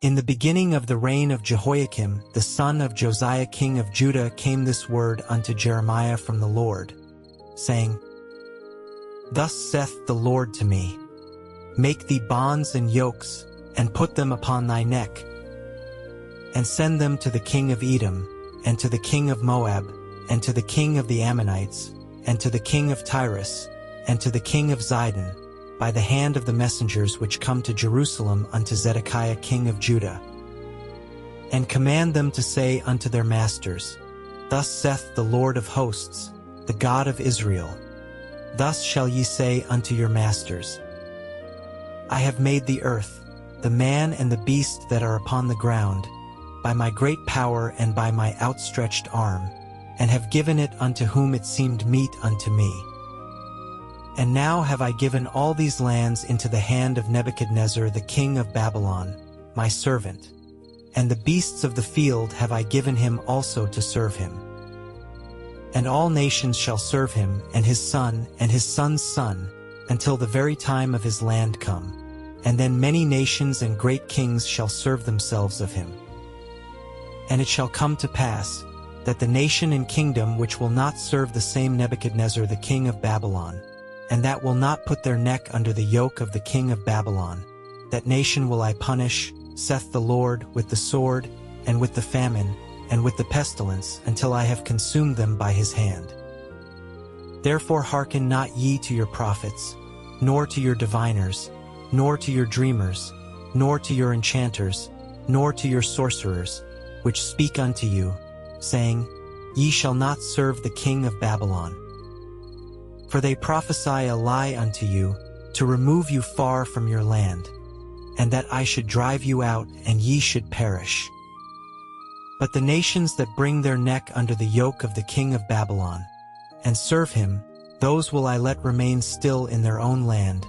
In the beginning of the reign of Jehoiakim, the son of Josiah king of Judah, came this word unto Jeremiah from the Lord, saying, Thus saith the Lord to me, Make thee bonds and yokes, and put them upon thy neck, and send them to the king of Edom, and to the king of Moab, and to the king of the Ammonites, and to the king of Tyrus, and to the king of Zidon, by the hand of the messengers which come to Jerusalem unto Zedekiah king of Judah. And command them to say unto their masters, Thus saith the Lord of hosts, the God of Israel, Thus shall ye say unto your masters, I have made the earth, the man and the beast that are upon the ground, by my great power and by my outstretched arm, and have given it unto whom it seemed meet unto me. And now have I given all these lands into the hand of Nebuchadnezzar the king of Babylon, my servant, and the beasts of the field have I given him also to serve him. And all nations shall serve him, and his son's son, until the very time of his land come, and then many nations and great kings shall serve themselves of him. And it shall come to pass, that the nation and kingdom which will not serve the same Nebuchadnezzar the king of Babylon, and that will not put their neck under the yoke of the king of Babylon, that nation will I punish, saith the Lord, with the sword, and with the famine, and with the pestilence, until I have consumed them by his hand. Therefore hearken not ye to your prophets, nor to your diviners, nor to your dreamers, nor to your enchanters, nor to your sorcerers, which speak unto you, saying, Ye shall not serve the king of Babylon. For they prophesy a lie unto you, to remove you far from your land, and that I should drive you out, and ye should perish. But the nations that bring their neck under the yoke of the king of Babylon, and serve him, those will I let remain still in their own land,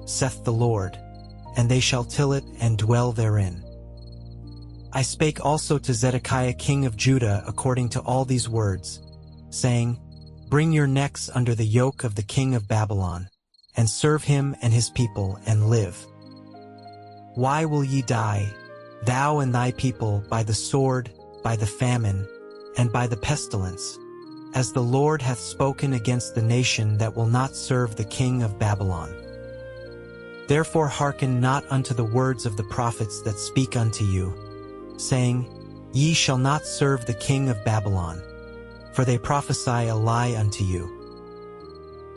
saith the Lord, and they shall till it and dwell therein. I spake also to Zedekiah king of Judah according to all these words, saying, Bring your necks under the yoke of the king of Babylon, and serve him and his people, and live. Why will ye die, thou and thy people, by the sword, by the famine, and by the pestilence, as the Lord hath spoken against the nation that will not serve the king of Babylon? Therefore hearken not unto the words of the prophets that speak unto you, saying, Ye shall not serve the king of Babylon, for they prophesy a lie unto you.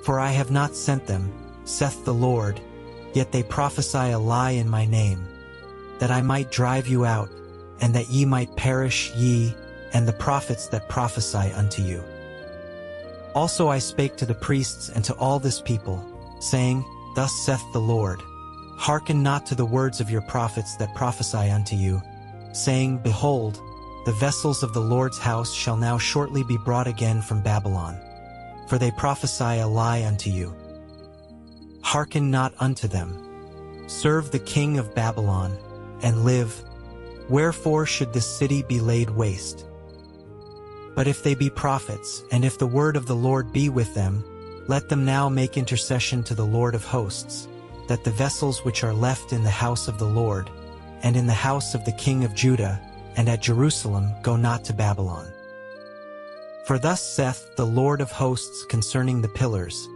For I have not sent them, saith the Lord, yet they prophesy a lie in my name, that I might drive you out, and that ye might perish, ye, and the prophets that prophesy unto you. Also I spake to the priests and to all this people, saying, Thus saith the Lord, Hearken not to the words of your prophets that prophesy unto you, saying, Behold, the vessels of the Lord's house shall now shortly be brought again from Babylon, for they prophesy a lie unto you. Hearken not unto them. Serve the king of Babylon, and live. Wherefore should this city be laid waste? But if they be prophets, and if the word of the Lord be with them, let them now make intercession to the Lord of hosts, that the vessels which are left in the house of the Lord, and in the house of the king of Judah, and at Jerusalem, go not to Babylon. For thus saith the Lord of hosts concerning the pillars,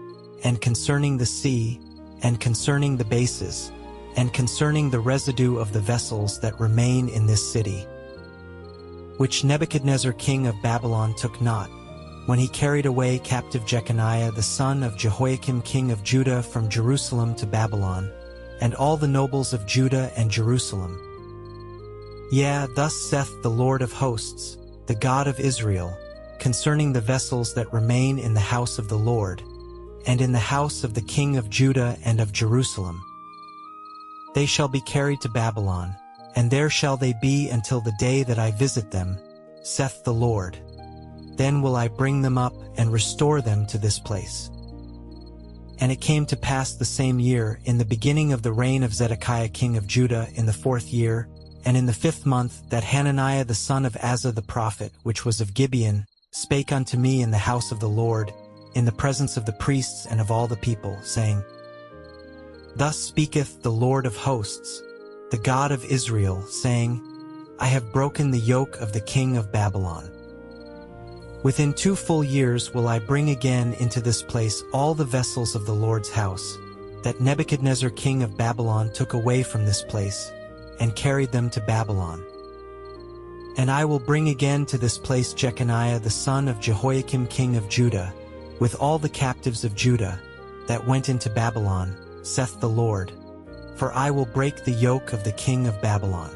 and concerning the sea, and concerning the bases, and concerning the residue of the vessels that remain in this city, which Nebuchadnezzar king of Babylon took not, when he carried away captive Jeconiah the son of Jehoiakim king of Judah from Jerusalem to Babylon, and all the nobles of Judah and Jerusalem. Yea, thus saith the Lord of hosts, the God of Israel, concerning the vessels that remain in the house of the Lord, and in the house of the king of Judah and of Jerusalem. They shall be carried to Babylon, and there shall they be until the day that I visit them, saith the Lord. Then will I bring them up and restore them to this place. And it came to pass the same year, in the beginning of the reign of Zedekiah king of Judah, in the 4th year, and in the 5th month, that Hananiah the son of Azza the prophet, which was of Gibeon, spake unto me in the house of the Lord, in the presence of the priests and of all the people, saying, Thus speaketh the Lord of hosts, the God of Israel, saying, I have broken the yoke of the king of Babylon. Within 2 full years will I bring again into this place all the vessels of the Lord's house, that Nebuchadnezzar king of Babylon took away from this place, and carried them to Babylon. And I will bring again to this place Jeconiah the son of Jehoiakim king of Judah, with all the captives of Judah, that went into Babylon, saith the Lord, for I will break the yoke of the king of Babylon.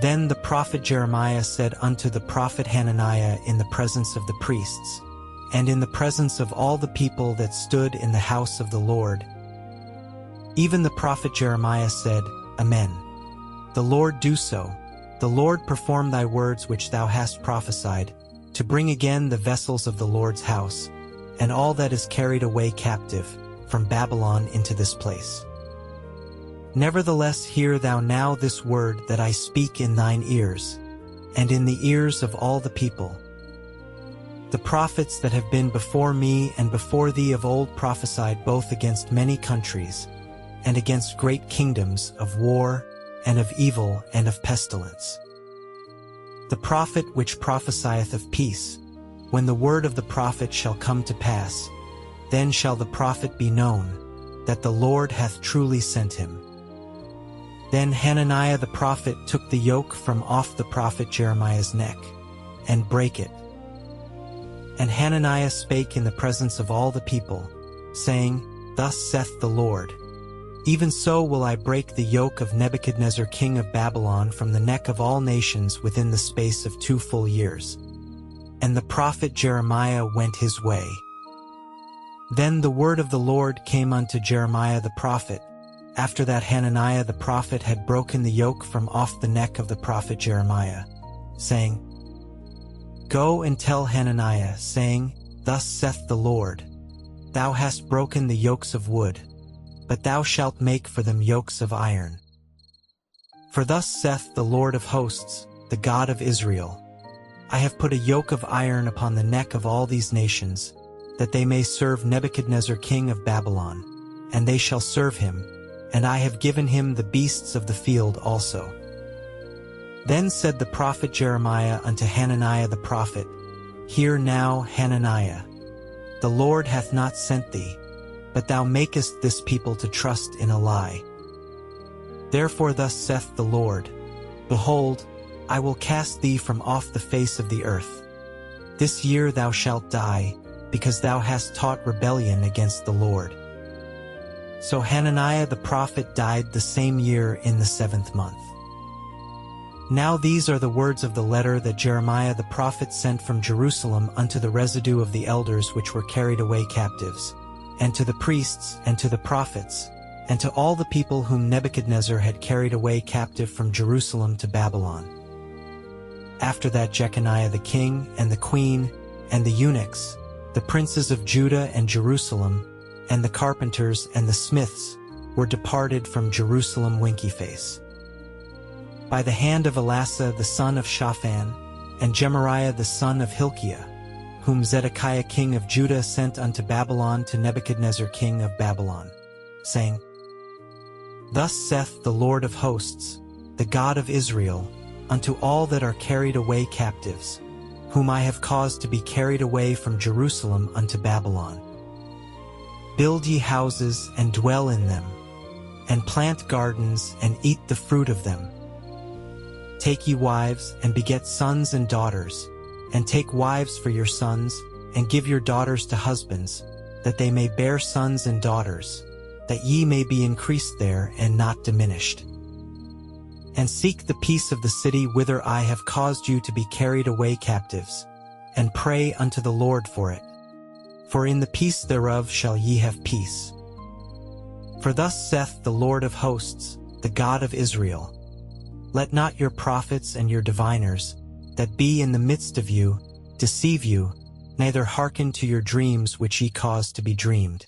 Then the prophet Jeremiah said unto the prophet Hananiah in the presence of the priests, and in the presence of all the people that stood in the house of the Lord, even the prophet Jeremiah said, Amen. The Lord do so. The Lord perform thy words which thou hast prophesied, to bring again the vessels of the Lord's house, and all that is carried away captive from Babylon into this place. Nevertheless hear thou now this word that I speak in thine ears, and in the ears of all the people. The prophets that have been before me and before thee of old prophesied both against many countries, and against great kingdoms, of war, and of evil, and of pestilence. The prophet which prophesieth of peace, when the word of the prophet shall come to pass, then shall the prophet be known, that the Lord hath truly sent him. Then Hananiah the prophet took the yoke from off the prophet Jeremiah's neck, and brake it. And Hananiah spake in the presence of all the people, saying, Thus saith the Lord, even so will I break the yoke of Nebuchadnezzar king of Babylon from the neck of all nations within the space of 2 full years. And the prophet Jeremiah went his way. Then the word of the Lord came unto Jeremiah the prophet, after that Hananiah the prophet had broken the yoke from off the neck of the prophet Jeremiah, saying, Go and tell Hananiah, saying, Thus saith the Lord, Thou hast broken the yokes of wood, but thou shalt make for them yokes of iron. For thus saith the Lord of hosts, the God of Israel, I have put a yoke of iron upon the neck of all these nations, that they may serve Nebuchadnezzar king of Babylon, and they shall serve him, and I have given him the beasts of the field also. Then said the prophet Jeremiah unto Hananiah the prophet, Hear now, Hananiah, the Lord hath not sent thee, but thou makest this people to trust in a lie. Therefore thus saith the Lord, Behold, I will cast thee from off the face of the earth. This year thou shalt die, because thou hast taught rebellion against the Lord. So Hananiah the prophet died the same year in the 7th month. Now these are the words of the letter that Jeremiah the prophet sent from Jerusalem unto the residue of the elders which were carried away captives, and to the priests, and to the prophets, and to all the people whom Nebuchadnezzar had carried away captive from Jerusalem to Babylon. After that Jeconiah the king, and the queen, and the eunuchs, the princes of Judah and Jerusalem, and the carpenters and the smiths, were departed from Jerusalem winky-face. By the hand of Elasah the son of Shaphan, and Gemariah the son of Hilkiah, whom Zedekiah king of Judah sent unto Babylon to Nebuchadnezzar king of Babylon, saying, Thus saith the Lord of hosts, the God of Israel, unto all that are carried away captives, whom I have caused to be carried away from Jerusalem unto Babylon. Build ye houses and dwell in them, and plant gardens and eat the fruit of them. Take ye wives and beget sons and daughters, and take wives for your sons, and give your daughters to husbands, that they may bear sons and daughters, that ye may be increased there and not diminished. And seek the peace of the city whither I have caused you to be carried away captives, and pray unto the Lord for it. For in the peace thereof shall ye have peace. For thus saith the Lord of hosts, the God of Israel, Let not your prophets and your diviners, that be in the midst of you, deceive you, neither hearken to your dreams which ye cause to be dreamed.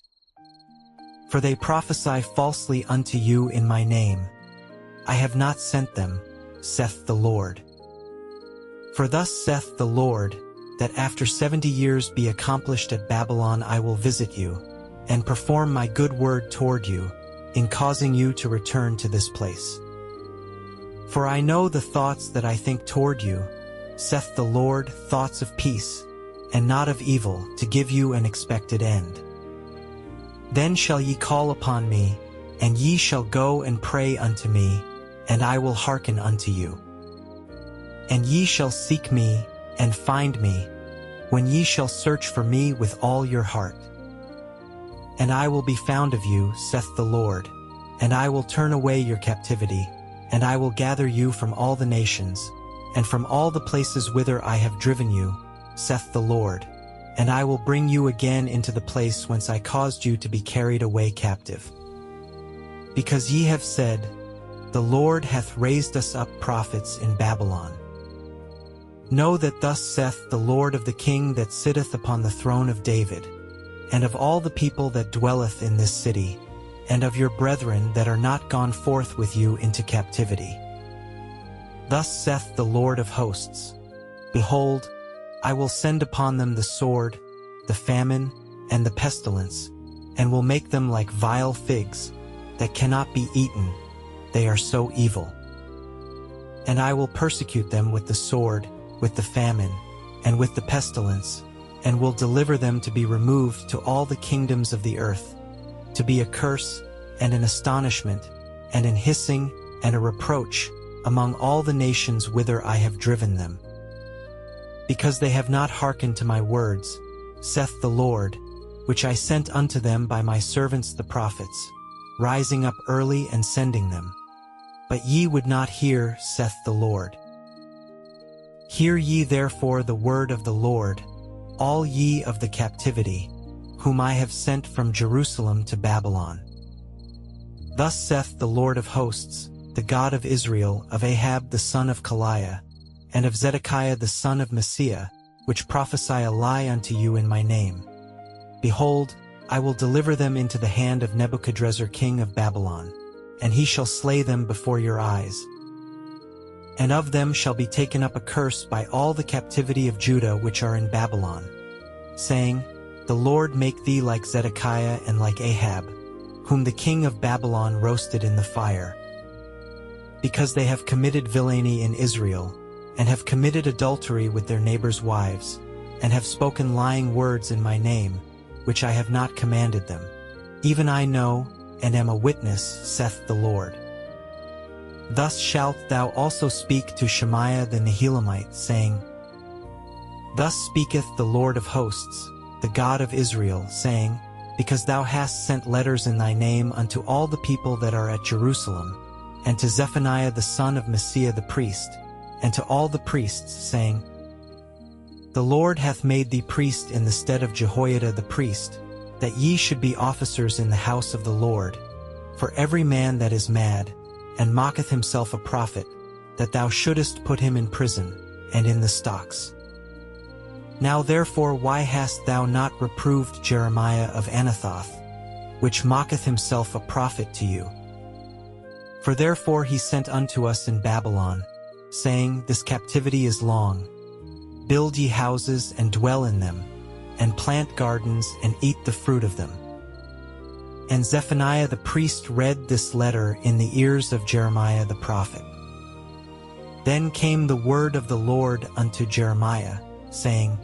For they prophesy falsely unto you in my name. I have not sent them, saith the Lord. For thus saith the Lord, that after 70 years be accomplished at Babylon I will visit you, and perform my good word toward you, in causing you to return to this place. For I know the thoughts that I think toward you, saith the Lord, thoughts of peace, and not of evil, to give you an expected end. Then shall ye call upon me, and ye shall go and pray unto me, and I will hearken unto you. And ye shall seek me, and find me, when ye shall search for me with all your heart. And I will be found of you, saith the Lord, and I will turn away your captivity, and I will gather you from all the nations, and from all the places whither I have driven you, saith the Lord, and I will bring you again into the place whence I caused you to be carried away captive. Because ye have said, The Lord hath raised us up prophets in Babylon. Know that thus saith the Lord of the King that sitteth upon the throne of David, and of all the people that dwelleth in this city, and of your brethren that are not gone forth with you into captivity. Thus saith the Lord of hosts, Behold, I will send upon them the sword, the famine, and the pestilence, and will make them like vile figs, that cannot be eaten, they are so evil. And I will persecute them with the sword, with the famine, and with the pestilence, and will deliver them to be removed to all the kingdoms of the earth, to be a curse, and an astonishment, and an hissing, and a reproach, among all the nations whither I have driven them. Because they have not hearkened to my words, saith the Lord, which I sent unto them by my servants the prophets, rising up early and sending them. But ye would not hear, saith the Lord. Hear ye therefore the word of the Lord, all ye of the captivity, whom I have sent from Jerusalem to Babylon. Thus saith the Lord of hosts, the God of Israel, of Ahab the son of Kaliah, and of Zedekiah the son of Messiah, which prophesy a lie unto you in my name. Behold, I will deliver them into the hand of Nebuchadrezzar king of Babylon, and he shall slay them before your eyes. And of them shall be taken up a curse by all the captivity of Judah which are in Babylon, saying, The Lord make thee like Zedekiah and like Ahab, whom the king of Babylon roasted in the fire. Because they have committed villainy in Israel, and have committed adultery with their neighbors' wives, and have spoken lying words in my name, which I have not commanded them. Even I know, and am a witness, saith the Lord. Thus shalt thou also speak to Shemaiah the Nehelamite, saying, Thus speaketh the Lord of hosts, the God of Israel, saying, Because thou hast sent letters in thy name unto all the people that are at Jerusalem, and to Zephaniah the son of Messiah the priest, and to all the priests, saying, The Lord hath made thee priest in the stead of Jehoiada the priest, that ye should be officers in the house of the Lord. For every man that is mad, and mocketh himself a prophet, that thou shouldest put him in prison, and in the stocks. Now therefore why hast thou not reproved Jeremiah of Anathoth, which mocketh himself a prophet to you? For therefore he sent unto us in Babylon, saying, This captivity is long. Build ye houses and dwell in them, and plant gardens and eat the fruit of them. And Zephaniah the priest read this letter in the ears of Jeremiah the prophet. Then came the word of the Lord unto Jeremiah, saying,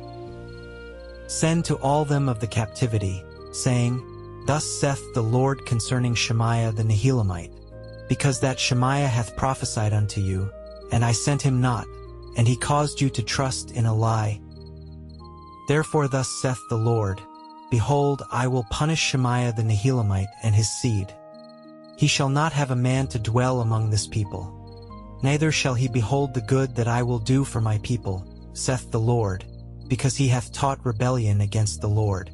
Send to all them of the captivity, saying, Thus saith the Lord concerning Shemaiah the Nehelamite, because that Shemaiah hath prophesied unto you, and I sent him not, and he caused you to trust in a lie. Therefore thus saith the Lord, Behold, I will punish Shemaiah the Nehelamite and his seed. He shall not have a man to dwell among this people, neither shall he behold the good that I will do for my people, saith the Lord, because he hath taught rebellion against the Lord.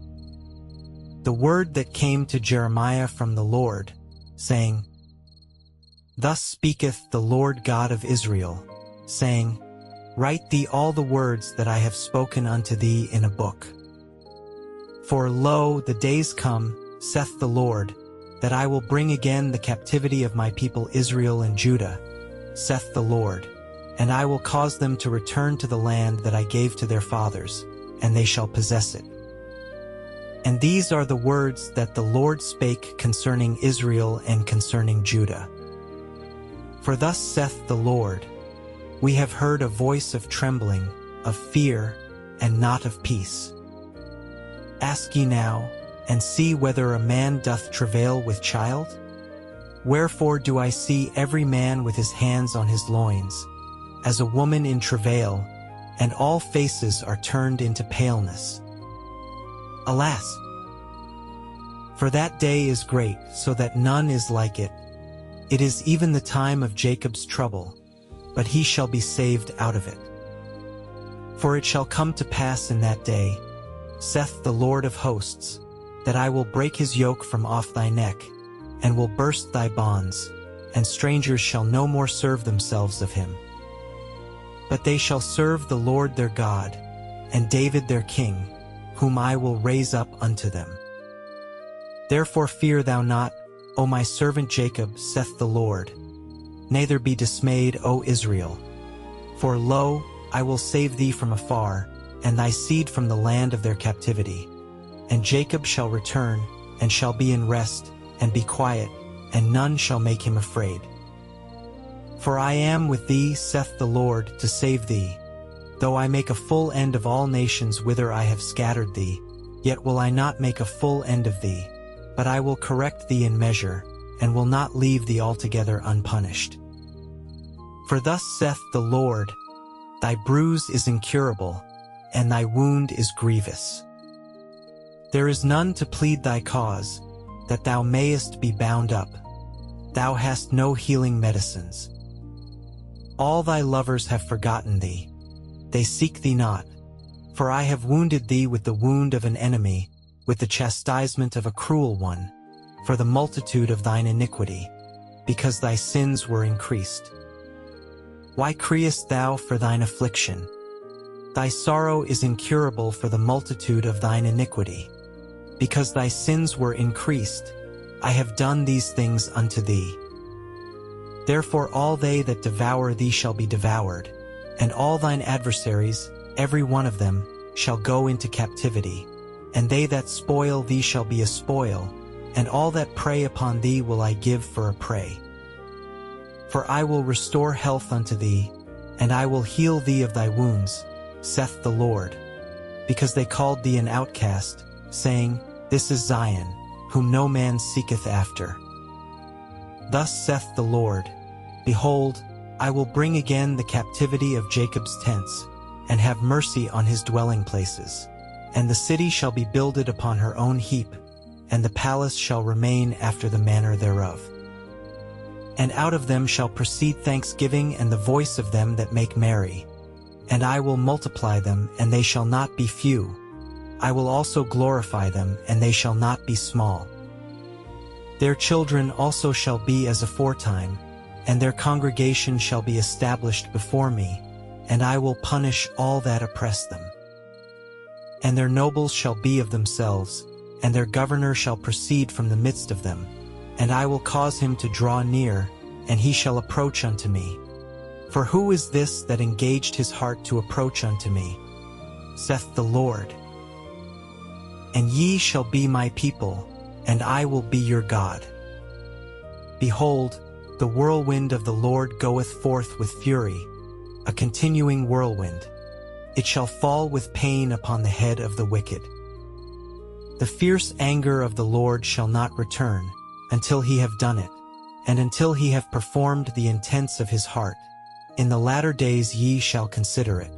The word that came to Jeremiah from the Lord, saying, Thus speaketh the Lord God of Israel, saying, Write thee all the words that I have spoken unto thee in a book. For lo, the days come, saith the Lord, that I will bring again the captivity of my people Israel and Judah, saith the Lord, and I will cause them to return to the land that I gave to their fathers, and they shall possess it. And these are the words that the Lord spake concerning Israel and concerning Judah. For thus saith the Lord, we have heard a voice of trembling, of fear, and not of peace. Ask ye now, and see whether a man doth travail with child? Wherefore do I see every man with his hands on his loins, as a woman in travail, and all faces are turned into paleness. Alas! For that day is great, so that none is like it. It is even the time of Jacob's trouble, but he shall be saved out of it. For it shall come to pass in that day, saith the Lord of hosts, that I will break his yoke from off thy neck, and will burst thy bonds, and strangers shall no more serve themselves of him. But they shall serve the Lord their God, and David their king, whom I will raise up unto them. Therefore fear thou not, O my servant Jacob, saith the Lord, neither be dismayed, O Israel. For lo, I will save thee from afar, and thy seed from the land of their captivity. And Jacob shall return, and shall be in rest, and be quiet, and none shall make him afraid. For I am with thee, saith the Lord, to save thee. Though I make a full end of all nations whither I have scattered thee, yet will I not make a full end of thee, but I will correct thee in measure, and will not leave thee altogether unpunished. For thus saith the Lord, thy bruise is incurable, and thy wound is grievous. There is none to plead thy cause, that thou mayest be bound up. Thou hast no healing medicines. All thy lovers have forgotten thee. They seek thee not. For I have wounded thee with the wound of an enemy, with the chastisement of a cruel one, for the multitude of thine iniquity, because thy sins were increased. Why criest thou for thine affliction? Thy sorrow is incurable for the multitude of thine iniquity. Because thy sins were increased, I have done these things unto thee. Therefore all they that devour thee shall be devoured, and all thine adversaries, every one of them, shall go into captivity, and they that spoil thee shall be a spoil, and all that prey upon thee will I give for a prey. For I will restore health unto thee, and I will heal thee of thy wounds, saith the Lord. Because they called thee an outcast, saying, This is Zion, whom no man seeketh after. Thus saith the Lord, Behold, I will bring again the captivity of Jacob's tents, and have mercy on his dwelling places. And the city shall be builded upon her own heap, and the palace shall remain after the manner thereof. And out of them shall proceed thanksgiving and the voice of them that make merry. And I will multiply them, and they shall not be few. I will also glorify them, and they shall not be small. Their children also shall be as aforetime, and their congregation shall be established before me, and I will punish all that oppress them. And their nobles shall be of themselves, and their governor shall proceed from the midst of them, and I will cause him to draw near, and he shall approach unto me. For who is this that engaged his heart to approach unto me? Saith the Lord. And ye shall be my people, and I will be your God. Behold, the whirlwind of the Lord goeth forth with fury, a continuing whirlwind. It shall fall with pain upon the head of the wicked. The fierce anger of the Lord shall not return, until he have done it, and until he have performed the intents of his heart. In the latter days ye shall consider it.